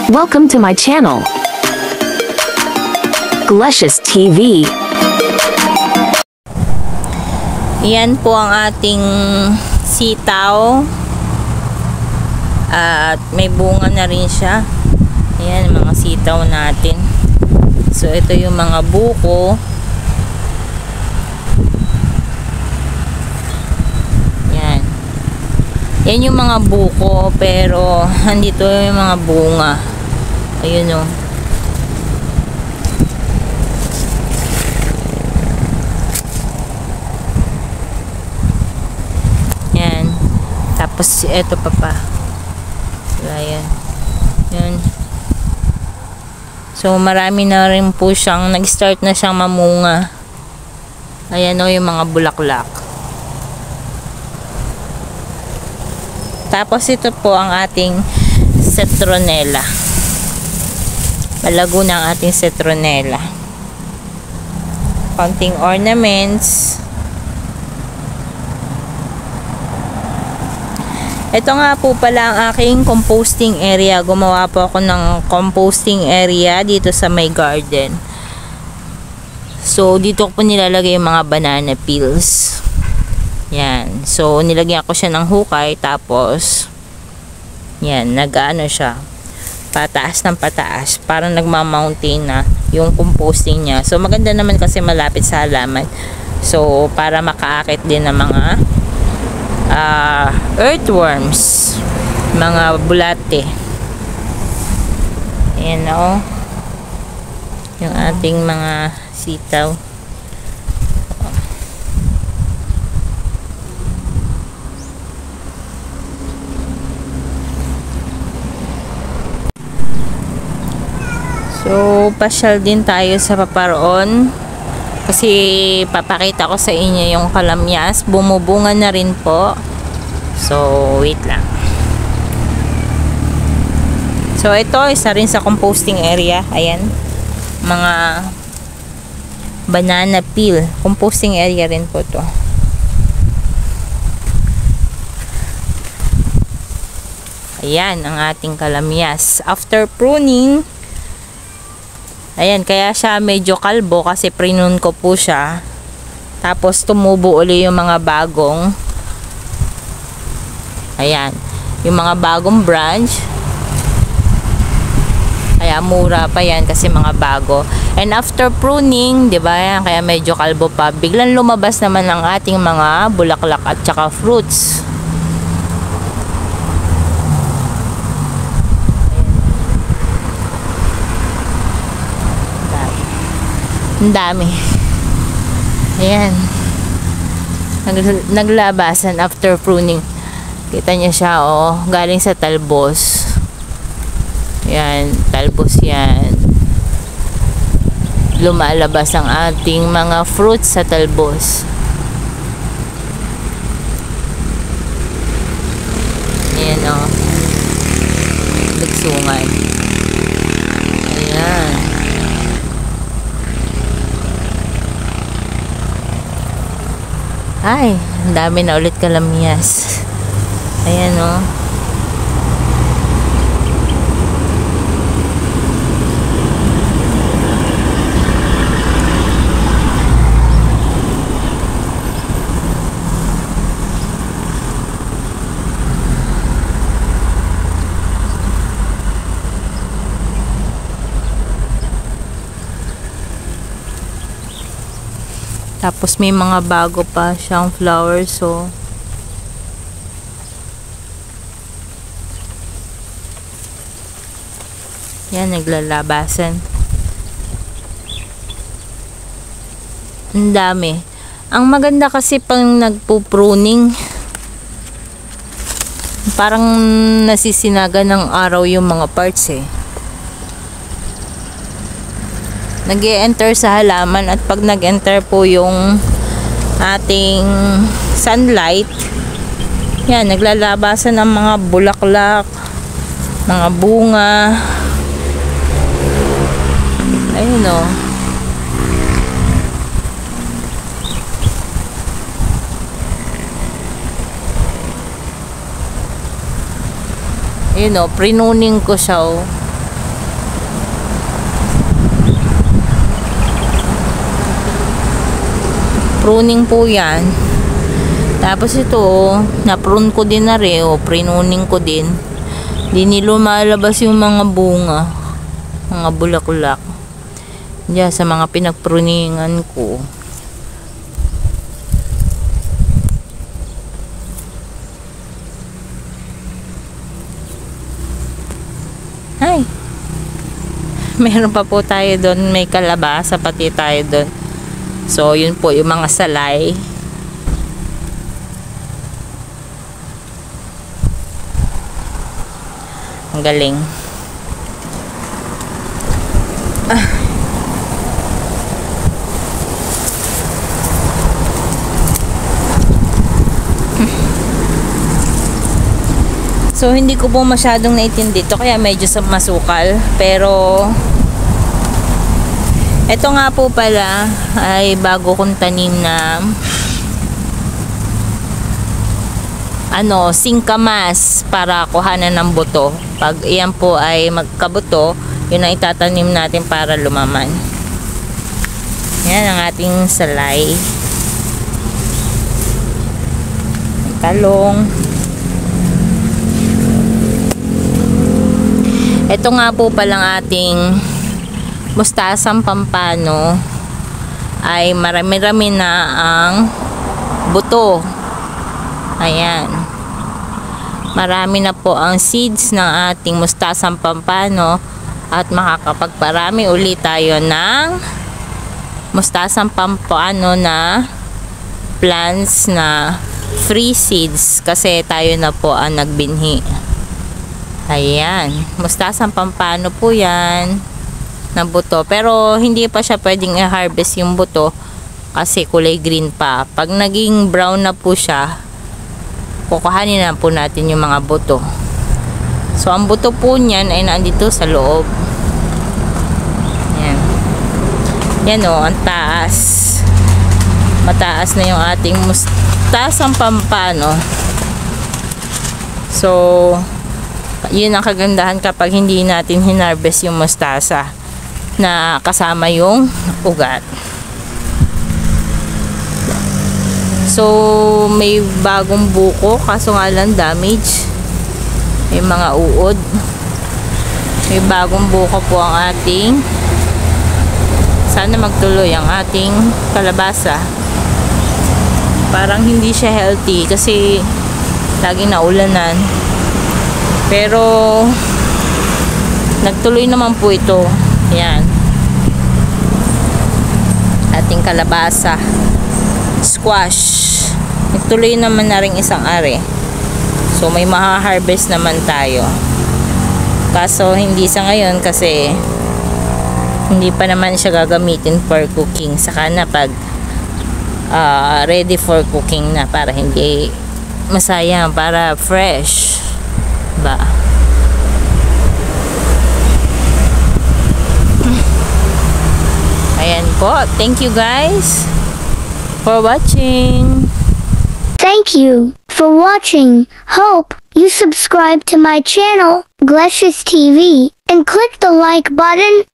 Welcome to my channel, Glecious TV. Yan po ang ating sitaw. At may bunga na rin siya. Ayan, mga sitaw natin. So, ito yung mga buko. Yan. Yan yung mga buko, pero andito yung mga bunga. Ayun o. Yan. Tapos, ito pa. Ayan. Yan. So, marami na rin po siyang, nag-start na siyang mamunga. Ayan o, yung mga bulaklak. Tapos, ito po ang ating citronella. Malago na ang ating citronella. Konting ornaments. Ito nga po pala ang aking composting area. Gumawa po ako ng composting area dito sa my garden. So, dito ko po nilalagay yung mga banana peels. Yan. So, nilagyan ko siya ng hukay. Tapos, yan. Nag-ano siya. Pataas ng pataas. Parang nagmamountain na yung composting niya. So, maganda naman kasi malapit sa halaman. So, para makaakit din ng mga earthworms, mga bulate. Ayan o, yung ating mga sitaw. So, pasyal din tayo sa Paparoon kasi papakita ko sa inyo yung kalamyas. Bumubunga na rin po. So, wait lang. So, ito isa rin sa composting area. Ayan. Mga banana peel. Composting area rin po to. Ayan ang ating kalamyas. After pruning, ayan, kaya siya medyo kalbo kasi prinun ko po siya. Tapos tumubo uli yung mga bagong, ayan, yung mga bagong branch. Kaya mura pa yan kasi mga bago. And after pruning, di ba, yan, kaya medyo kalbo pa. Biglang lumabas naman ang ating mga bulaklak at saka fruits. Ang dami. Ayan. Naglabasan after pruning. Kita niya siya, oh. Galing sa talbos. Ayan. Talbos yan. Lumalabas ang ating mga fruits sa talbos. Ayan, oh. Lagsungan. Ayan. Ay, ang dami na ulit kalamyas. Ayan o. Tapos may mga bago pa siyang flowers, so yan, naglalabasan. Ang dami. Ang maganda kasi pang nagpo-pruning, parang nasisinaga ng araw yung mga parts eh. Nag-e-enter sa halaman at pag nag-enter po yung ating sunlight, yan, naglalabasan ng mga bulaklak, mga bunga. Ayun o. Ayun o, prinuning ko siya o. Pruning po yan. Tapos ito, na-prune ko din na rin. Pruning ko din. Di lumalabas yung mga bunga. Mga bulaklak. Diyan sa mga pinagpruningan ko. Ay. Meron pa po tayo doon. May kalabasa pati tayo doon. So, yun po yung mga salay. Ang galing. So, hindi ko po masyadong naitindi dito, kaya medyo masukal. Pero, ito nga po pala ay bago kong tanim na singkamas para kuhanan ng buto. Pag iyan po ay magkabuto, yun ang itatanim natin para lumaman. Yan ang ating salay. Talong. Ito nga po palang ating mustasang pampano ay marami-rami na ang buto. Ayan. Marami na po ang seeds ng ating mustasang pampano at makakapagparami ulit tayo ng mustasang pampano na plants na free seeds kasi tayo na po ang nagbinhi. Ayan, mustasang pampano po yan na buto, pero hindi pa siya pwedeng i-harvest yung buto kasi kulay green pa. Pag naging brown na po siya, kukuhanin na po natin yung mga buto. So ang buto po niyan ay nandito sa loob. Yan. Yan o, ang taas. Mataas na yung ating mustasang pampano. So yun ang kagandahan kapag hindi natin hinarvest yung mustasa na kasama yung ugat. So may bagong buko kaso nga lang damage. May mga uod. May bagong buko po ang ating, sana magtuloy ang ating kalabasa. Parang hindi siya healthy kasi laging naulanan. Pero nagtuloy naman po ito. Yan. Ating kalabasa. Squash. Nagtuloy naman na rin isang are. So may maha-harvest naman tayo. Kaso hindi sa ngayon kasi hindi pa naman siya gagamitin for cooking. Saka na pag ready for cooking na para hindi masayang, para fresh. Ba. Ayan po. Thank you guys for watching. Thank you for watching. Hope you subscribe to my channel, Glecious TV, and click the like button